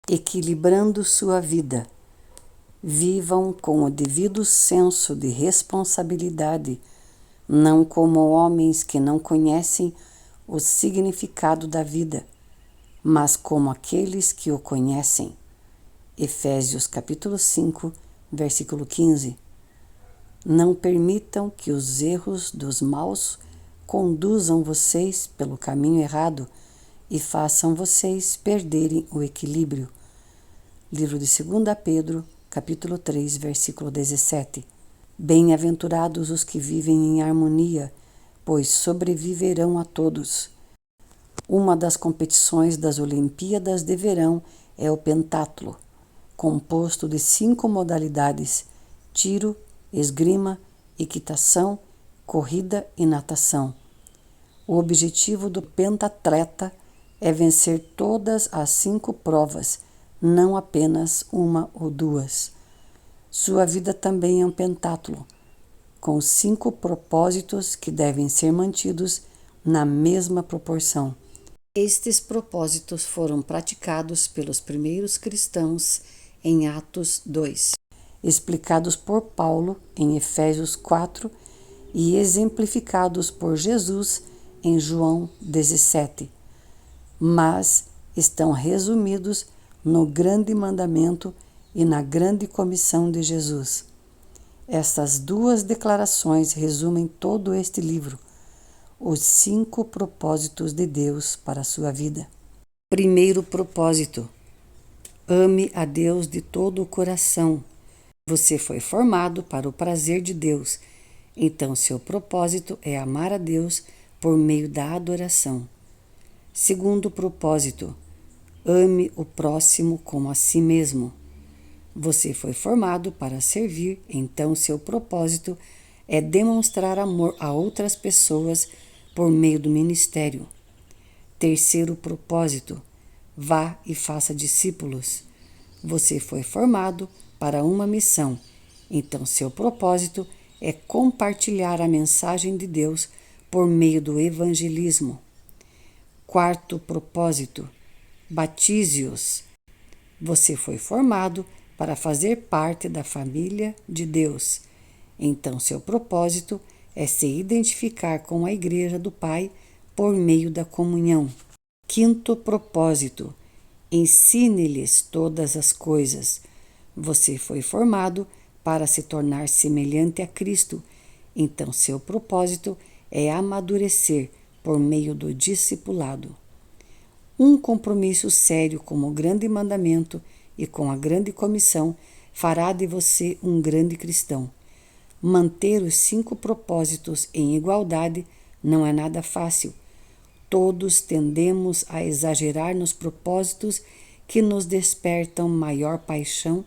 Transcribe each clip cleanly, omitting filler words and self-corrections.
equilibrando sua vida. Vivam com o devido senso de responsabilidade, não como homens que não conhecem o significado da vida, mas como aqueles que o conhecem. Efésios capítulo 5, versículo 15. Não permitam que os erros dos maus conduzam vocês pelo caminho errado e façam vocês perderem o equilíbrio. Livro de 2 Pedro, capítulo 3, versículo 17. Bem-aventurados os que vivem em harmonia, pois sobreviverão a todos. Uma das competições das Olimpíadas de Verão é o pentatlo, composto de 5 modalidades: tiro, esgrima, equitação, corrida e natação. O objetivo do pentatleta é vencer todas as 5 provas, não apenas uma ou duas. Sua vida também é um pentatlo, com 5 propósitos que devem ser mantidos na mesma proporção. Estes propósitos foram praticados pelos primeiros cristãos em Atos 2, explicados por Paulo em Efésios 4 e exemplificados por Jesus em João 17, mas estão resumidos no grande mandamento e na grande comissão de Jesus. Estas 2 declarações resumem todo este livro, os 5 propósitos de Deus para a sua vida. Primeiro propósito: ame a Deus de todo o coração. Você foi formado para o prazer de Deus, então seu propósito é amar a Deus por meio da adoração. Segundo propósito: ame o próximo como a si mesmo. Você foi formado para servir, então seu propósito é demonstrar amor a outras pessoas por meio do ministério. Terceiro propósito: vá e faça discípulos. Você foi formado para uma missão, então seu propósito é compartilhar a mensagem de Deus por meio do evangelismo. Quarto propósito: batize-os. Você foi formado para fazer parte da família de Deus, então seu propósito é se identificar com a Igreja do Pai por meio da comunhão. Quinto propósito: ensine-lhes todas as coisas. Você foi formado para se tornar semelhante a Cristo, então seu propósito é amadurecer por meio do discipulado. Um compromisso sério com o grande mandamento e com a grande comissão fará de você um grande cristão. Manter os 5 propósitos em igualdade não é nada fácil. Todos tendemos a exagerar nos propósitos que nos despertam maior paixão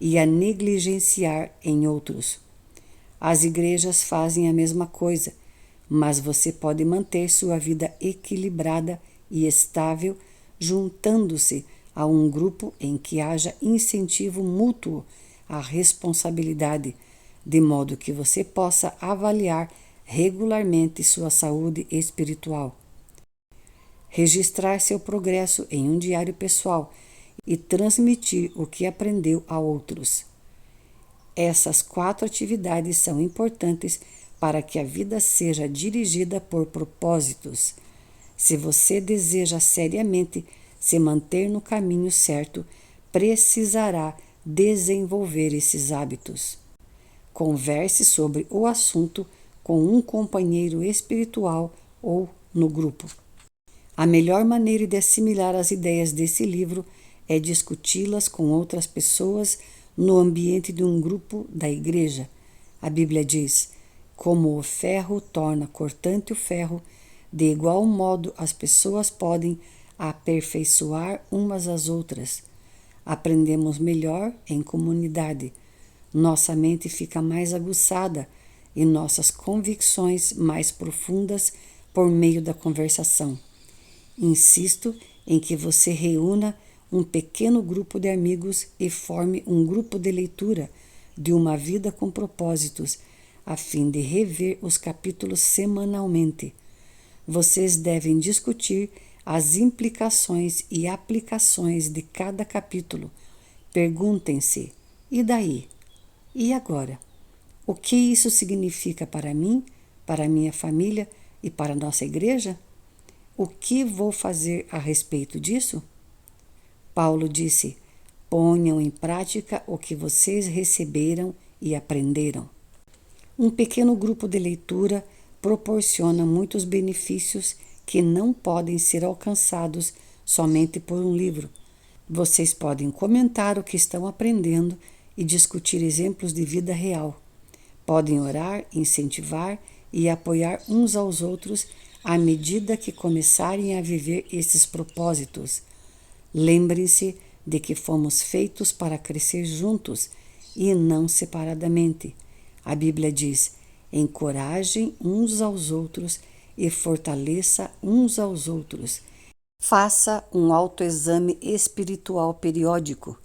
e a negligenciar em outros. As igrejas fazem a mesma coisa, mas você pode manter sua vida equilibrada e estável juntando-se a um grupo em que haja incentivo mútuo à responsabilidade, de modo que você possa avaliar regularmente sua saúde espiritual. Registrar seu progresso em um diário pessoal e transmitir o que aprendeu a outros. Essas 4 atividades são importantes para que a vida seja dirigida por propósitos. Se você deseja seriamente se manter no caminho certo, precisará desenvolver esses hábitos. Converse sobre o assunto com um companheiro espiritual ou no grupo. A melhor maneira de assimilar as ideias desse livro é discuti-las com outras pessoas no ambiente de um grupo da igreja. A Bíblia diz: como o ferro torna cortante o ferro, de igual modo as pessoas podem aperfeiçoar umas às outras. Aprendemos melhor em comunidade. Nossa mente fica mais aguçada e nossas convicções mais profundas por meio da conversação. Insisto em que você reúna um pequeno grupo de amigos e forme um grupo de leitura de uma vida com propósitos, a fim de rever os capítulos semanalmente. Vocês devem discutir as implicações e aplicações de cada capítulo. Perguntem-se: e daí? E agora? O que isso significa para mim, para minha família e para nossa igreja? O que vou fazer a respeito disso? Paulo disse: ponham em prática o que vocês receberam e aprenderam. Um pequeno grupo de leitura proporciona muitos benefícios que não podem ser alcançados somente por um livro. Vocês podem comentar o que estão aprendendo e discutir exemplos de vida real. Podem orar, incentivar e apoiar uns aos outros à medida que começarem a viver esses propósitos. Lembrem-se de que fomos feitos para crescer juntos e não separadamente. A Bíblia diz: encorajem uns aos outros e fortaleça uns aos outros. Faça um autoexame espiritual periódico.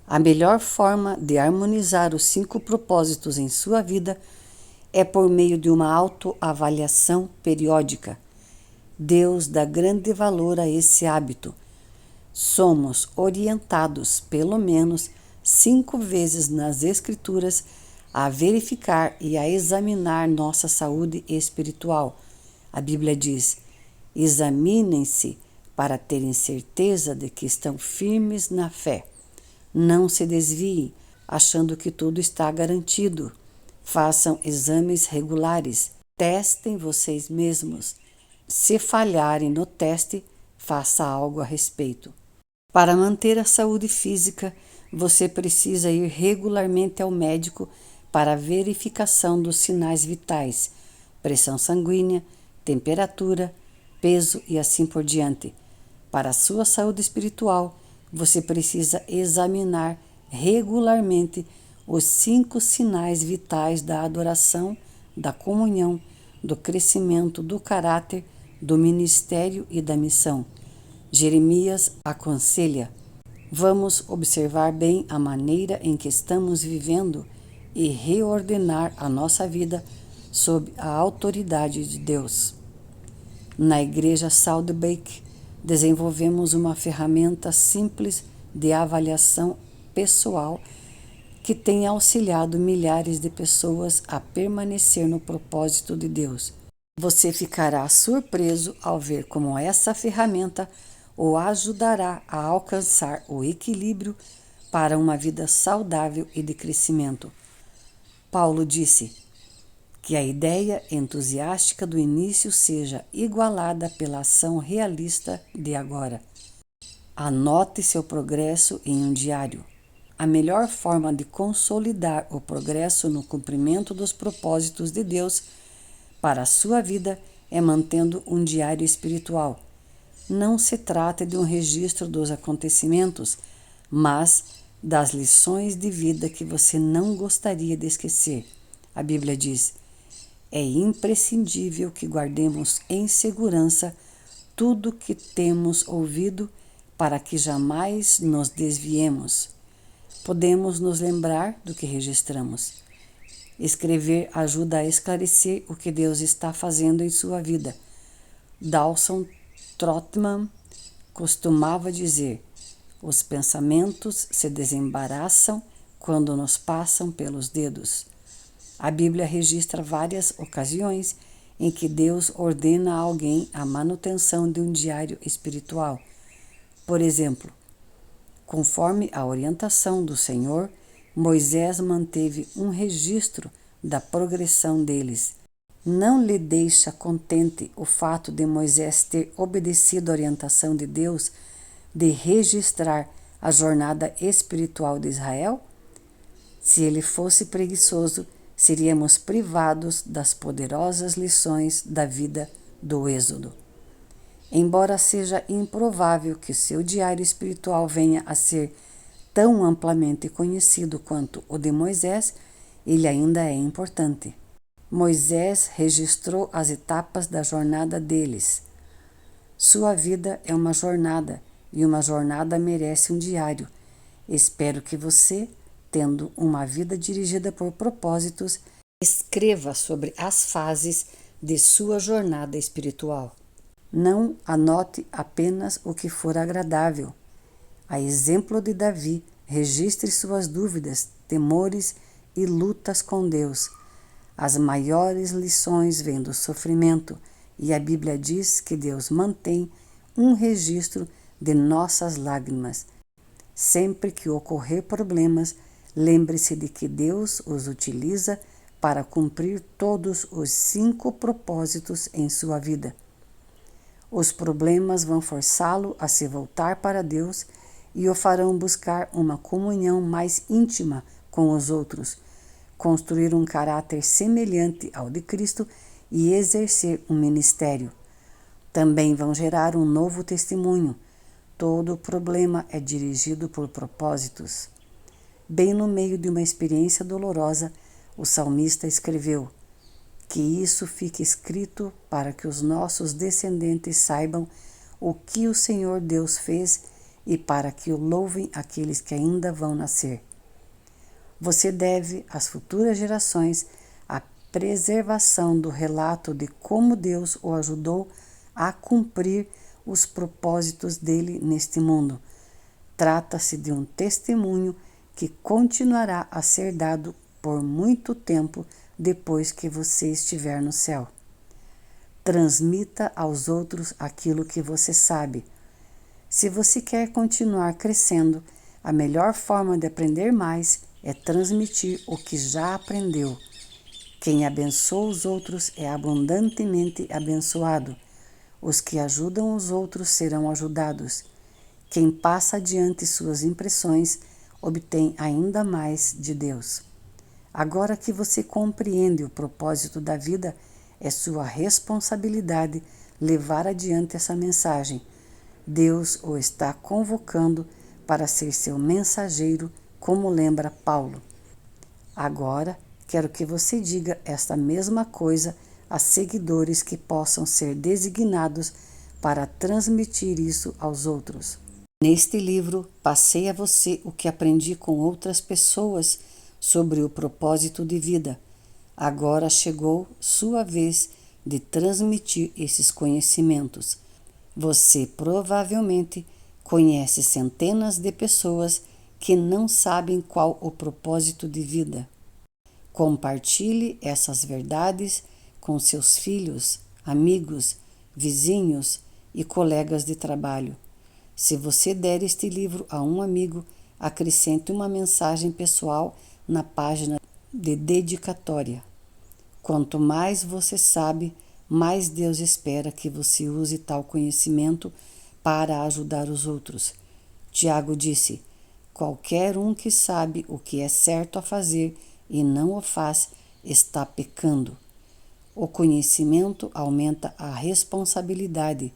A melhor forma de harmonizar os 5 propósitos em sua vida é por meio de uma autoavaliação periódica. Deus dá grande valor a esse hábito. Somos orientados, pelo menos 5 vezes nas Escrituras, a verificar e a examinar nossa saúde espiritual. A Bíblia diz: examinem-se para terem certeza de que estão firmes na fé. Não se desviem, achando que tudo está garantido. Façam exames regulares. Testem vocês mesmos. Se falharem no teste, faça algo a respeito. Para manter a saúde física, você precisa ir regularmente ao médico para a verificação dos sinais vitais, pressão sanguínea, temperatura, peso e assim por diante. Para a sua saúde espiritual, você precisa examinar regularmente os 5 sinais vitais da adoração, da comunhão, do crescimento, do caráter, do ministério e da missão. Jeremias aconselha: vamos observar bem a maneira em que estamos vivendo e reordenar a nossa vida sob a autoridade de Deus. Na Igreja Saddleback, desenvolvemos uma ferramenta simples de avaliação pessoal que tem auxiliado milhares de pessoas a permanecer no propósito de Deus. Você ficará surpreso ao ver como essa ferramenta o ajudará a alcançar o equilíbrio para uma vida saudável e de crescimento. Paulo disse que a ideia entusiástica do início seja igualada pela ação realista de agora. Anote seu progresso em um diário. A melhor forma de consolidar o progresso no cumprimento dos propósitos de Deus para a sua vida é mantendo um diário espiritual. Não se trata de um registro dos acontecimentos, mas das lições de vida que você não gostaria de esquecer. A Bíblia diz: é imprescindível que guardemos em segurança tudo que temos ouvido para que jamais nos desviemos. Podemos nos lembrar do que registramos. Escrever ajuda a esclarecer o que Deus está fazendo em sua vida. Dawson Trotman costumava dizer: os pensamentos se desembaraçam quando nos passam pelos dedos. A Bíblia registra várias ocasiões em que Deus ordena a alguém a manutenção de um diário espiritual. Por exemplo, conforme a orientação do Senhor, Moisés manteve um registro da progressão deles. Não lhe deixa contente o fato de Moisés ter obedecido a orientação de Deus de registrar a jornada espiritual de Israel? Se ele fosse preguiçoso, seríamos privados das poderosas lições da vida do Êxodo. Embora seja improvável que seu diário espiritual venha a ser tão amplamente conhecido quanto o de Moisés, ele ainda é importante. Moisés registrou as etapas da jornada deles. Sua vida é uma jornada e uma jornada merece um diário. Espero que você, tendo uma vida dirigida por propósitos, escreva sobre as fases de sua jornada espiritual. Não anote apenas o que for agradável. A exemplo de Davi, registre suas dúvidas, temores e lutas com Deus. As maiores lições vêm do sofrimento, e a Bíblia diz que Deus mantém um registro de nossas lágrimas. Sempre que ocorrer problemas, lembre-se de que Deus os utiliza para cumprir todos os 5 propósitos em sua vida. Os problemas vão forçá-lo a se voltar para Deus e o farão buscar uma comunhão mais íntima com os outros, construir um caráter semelhante ao de Cristo e exercer um ministério. Também vão gerar um novo testemunho. Todo problema é dirigido por propósitos. Bem no meio de uma experiência dolorosa, o salmista escreveu: que isso fique escrito para que os nossos descendentes saibam o que o Senhor Deus fez e para que o louvem aqueles que ainda vão nascer. Você deve às futuras gerações a preservação do relato de como Deus o ajudou a cumprir os propósitos dele neste mundo. Trata-se de um testemunho que continuará a ser dado por muito tempo depois que você estiver no céu. Transmita aos outros aquilo que você sabe. Se você quer continuar crescendo, a melhor forma de aprender mais é transmitir o que já aprendeu. Quem abençoa os outros é abundantemente abençoado. Os que ajudam os outros serão ajudados. Quem passa adiante suas impressões obtém ainda mais de Deus. Agora que você compreende o propósito da vida, é sua responsabilidade levar adiante essa mensagem. Deus o está convocando para ser seu mensageiro, como lembra Paulo. Agora, quero que você diga esta mesma coisa a seguidores que possam ser designados para transmitir isso aos outros. Neste livro, passei a você o que aprendi com outras pessoas sobre o propósito de vida. Agora chegou sua vez de transmitir esses conhecimentos. Você provavelmente conhece centenas de pessoas que não sabem qual o propósito de vida. Compartilhe essas verdades com seus filhos, amigos, vizinhos e colegas de trabalho. Se você der este livro a um amigo, acrescente uma mensagem pessoal na página de dedicatória. Quanto mais você sabe, mais Deus espera que você use tal conhecimento para ajudar os outros. Tiago disse: qualquer um que sabe o que é certo a fazer e não o faz, está pecando. O conhecimento aumenta a responsabilidade.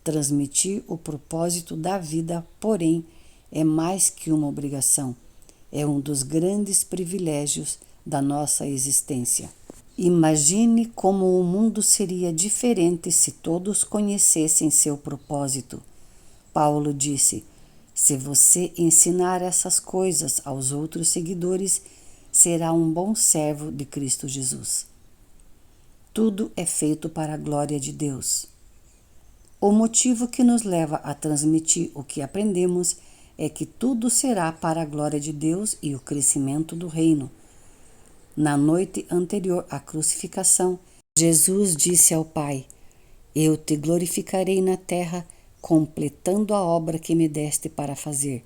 Transmitir o propósito da vida, porém, é mais que uma obrigação. É um dos grandes privilégios da nossa existência. Imagine como o mundo seria diferente se todos conhecessem seu propósito. Paulo disse: se você ensinar essas coisas aos outros seguidores, será um bom servo de Cristo Jesus. Tudo é feito para a glória de Deus. O motivo que nos leva a transmitir o que aprendemos é que tudo será para a glória de Deus e o crescimento do reino. Na noite anterior à crucificação, Jesus disse ao Pai: eu te glorificarei na terra, completando a obra que me deste para fazer.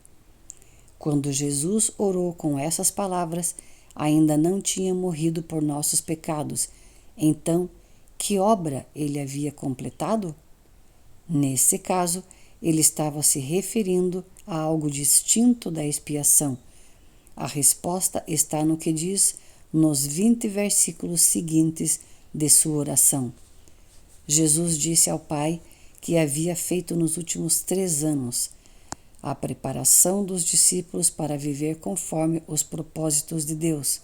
Quando Jesus orou com essas palavras, ainda não tinha morrido por nossos pecados. Então, que obra ele havia completado? Nesse caso, ele estava se referindo a algo distinto da expiação. A resposta está no que diz nos 20 versículos seguintes de sua oração. Jesus disse ao Pai que havia feito nos últimos 3 anos a preparação dos discípulos para viver conforme os propósitos de Deus.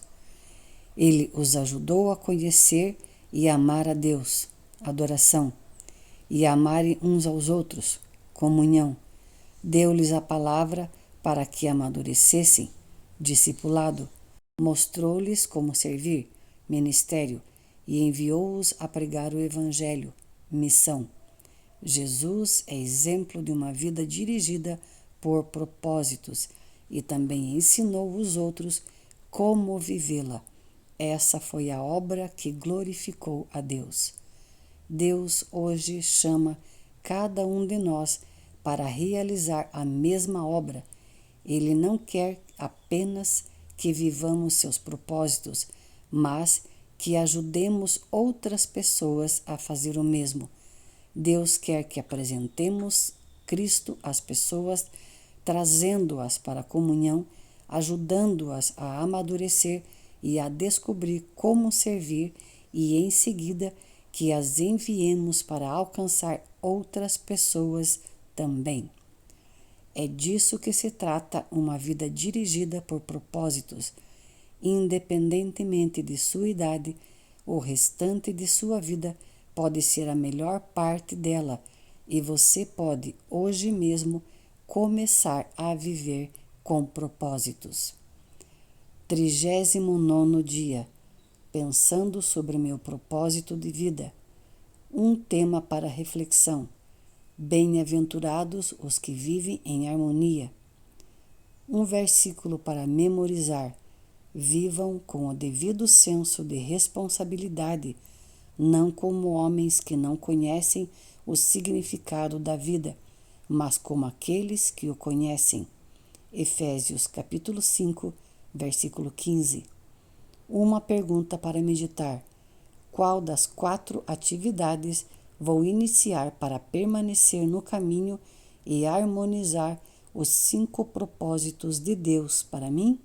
Ele os ajudou a conhecer e amar a Deus, adoração, e amarem uns aos outros, comunhão. Deu-lhes a palavra para que amadurecessem, discipulado. Mostrou-lhes como servir, ministério, e enviou-os a pregar o Evangelho, missão. Jesus é exemplo de uma vida dirigida por propósitos e também ensinou os outros como vivê-la. Essa foi a obra que glorificou a Deus. Deus hoje chama cada um de nós para realizar a mesma obra. Ele não quer apenas que vivamos seus propósitos, mas que ajudemos outras pessoas a fazer o mesmo. Deus quer que apresentemos Cristo às pessoas, trazendo-as para a comunhão, ajudando-as a amadurecer e a descobrir como servir, e em seguida que as enviemos para alcançar outras pessoas também. É disso que se trata uma vida dirigida por propósitos. Independentemente de sua idade, o restante de sua vida pode ser a melhor parte dela, e você pode hoje mesmo começar a viver com propósitos. 39º dia. Pensando sobre meu propósito de vida. Um tema para reflexão. Bem-aventurados os que vivem em harmonia. Um versículo para memorizar. Vivam com o devido senso de responsabilidade, não como homens que não conhecem o significado da vida, mas como aqueles que o conhecem. Efésios capítulo 5, versículo 15. Uma pergunta para meditar. Qual das 4 atividades vou iniciar para permanecer no caminho e harmonizar os 5 propósitos de Deus para mim?